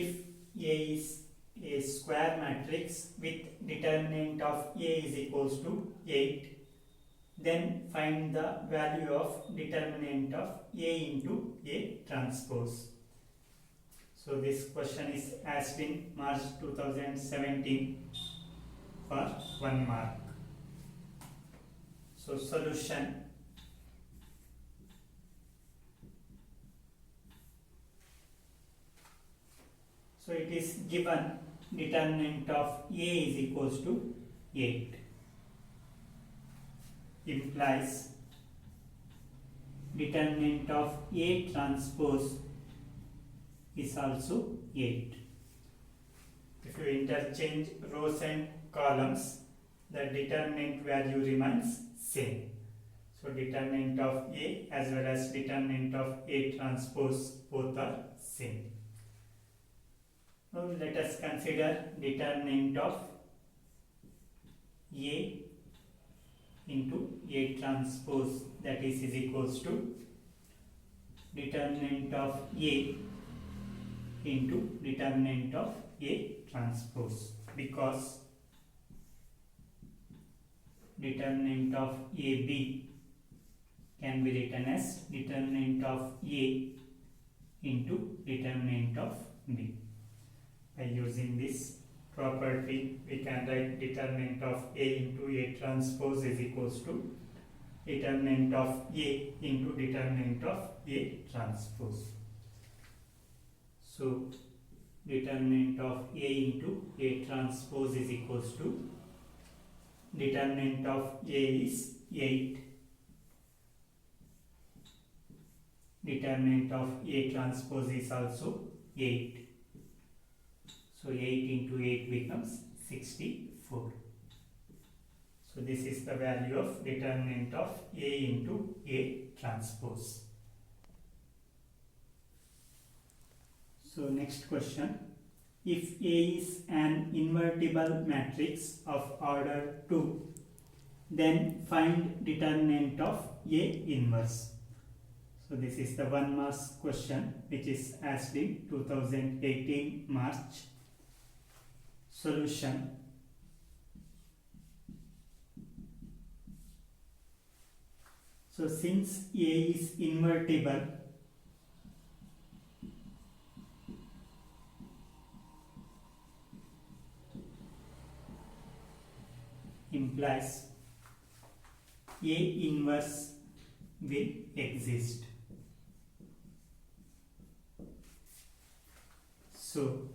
if A is a square matrix with determinant of A is equals to 8, then find the value of determinant of A into A transpose. So this question is asked in March 2017 for 1 mark. So solution. So it is given determinant of A is equals to 8, implies determinant of A transpose is also 8. If you interchange rows and columns, the determinant value remains same. So determinant of A as well as determinant of A transpose both are same. Now let us consider determinant of A into A transpose, that is equals to determinant of A into determinant of A transpose, because determinant of AB can be written as determinant of A into determinant of B. By using this property, we can write determinant of A into A transpose is equals to determinant of A into determinant of A transpose. So determinant of A into A transpose is equals to determinant of A is 8, determinant of A transpose is also 8. So 8 into 8 becomes 64. So this is the value of determinant of A into A transpose. So next question. If A is an invertible matrix of order 2, then find determinant of A inverse. So this is the 1 mark question which is asked in 2018 March. Solution. So since A is invertible, implies A inverse will exist. So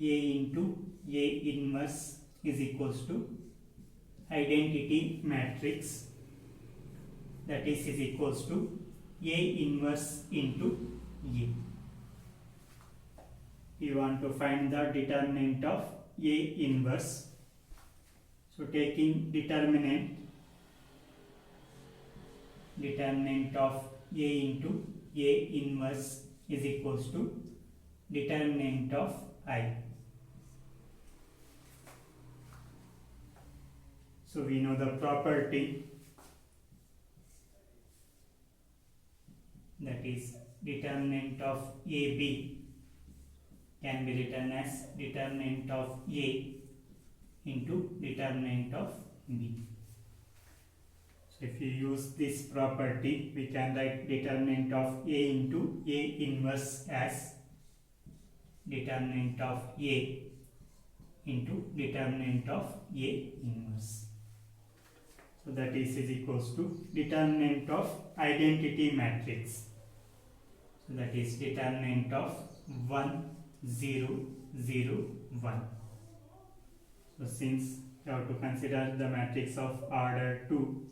A into A inverse is equals to identity matrix, that is equals to A inverse into A. We want to find the determinant of A inverse. So taking determinant of A into A inverse is equals to determinant of I. So we know the property, that is determinant of AB can be written as determinant of A into determinant of B. So if you use this property, we can write determinant of A into A inverse as determinant of A into determinant of A inverse. So that is equals to determinant of identity matrix. So that is determinant of 1, 0, 0, 1. So since you have to consider the matrix of order 2,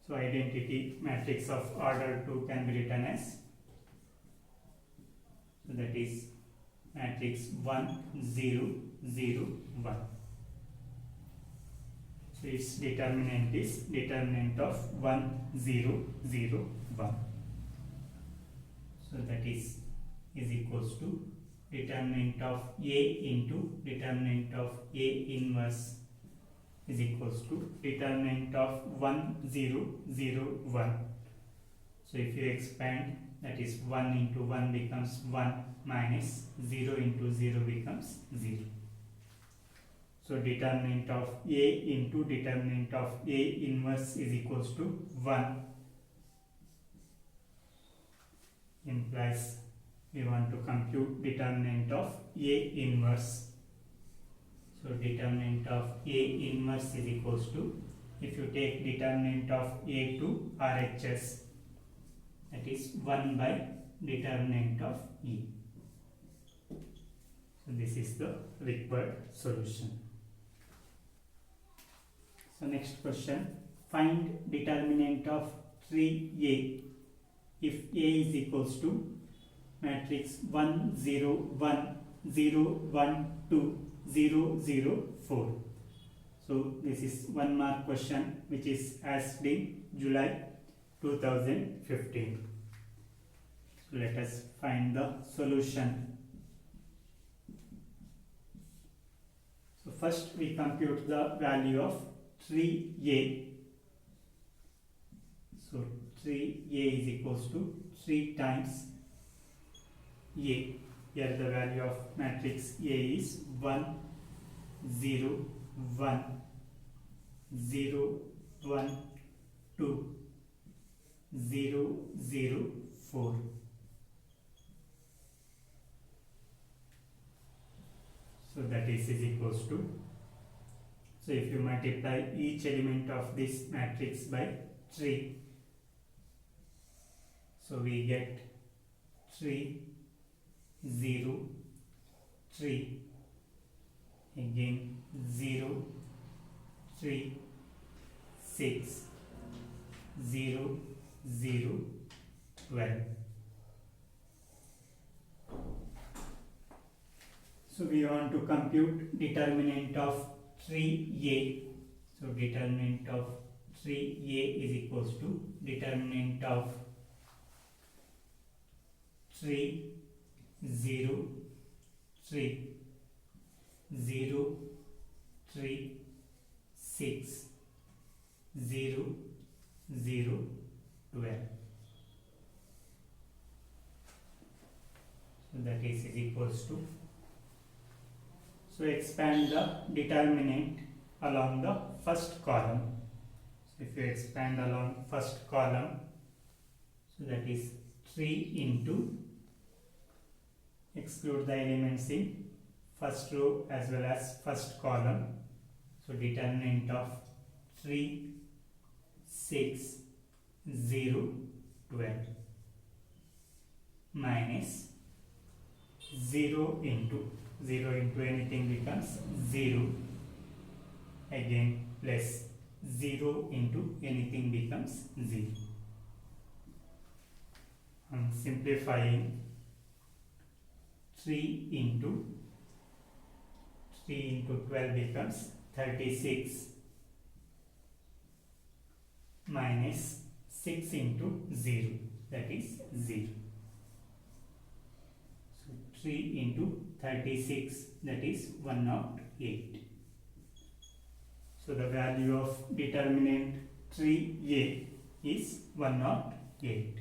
so identity matrix of order 2 can be written as, so that is matrix 1, 0, 0, 1. So its determinant is determinant of 1, 0, 0, 1. So that is equals to determinant of A into determinant of A inverse is equals to determinant of 1, 0, 0, 1. So if you expand that is 1 into 1 becomes 1 minus 0 into 0 becomes 0. So determinant of A into determinant of A inverse is equals to 1, implies we want to compute determinant of A inverse. So determinant of A inverse is equals to, if you take determinant of A to RHS, that is 1 by determinant of E. So this is the required solution. So next question, find determinant of tree A if A is equals to matrix 1 0 1 0 1 2 0 0 4. So this is 1 mark question which is asked in July 2015. So let us find the solution. So first we compute the value of tree A. So tree A is equals to 3 times A. Here the value of matrix A is 1 0 1 0 1 2 0 0 4. So that is equals to, so if you multiply each element of this matrix by 3, so we get 3 0 3, again 0 3 6 0 0 12. So we want to compute determinant of tree A. So determinant of tree A is equals to determinant of 3 0 3 0 3 6 0 0 12. So that is equals to, so expand the determinant along the first column. So if you expand along first column, so that is 3 into, exclude the elements in first row as well as first column. So determinant of 3 6 0 12 minus 0 into anything becomes 0, again plus 0 into anything becomes 0. I'm simplifying, 3 into 12 becomes 36 minus 6 into 0, that is 0. So 3 into 36, that is 108. So the value of determinant tree A is 108.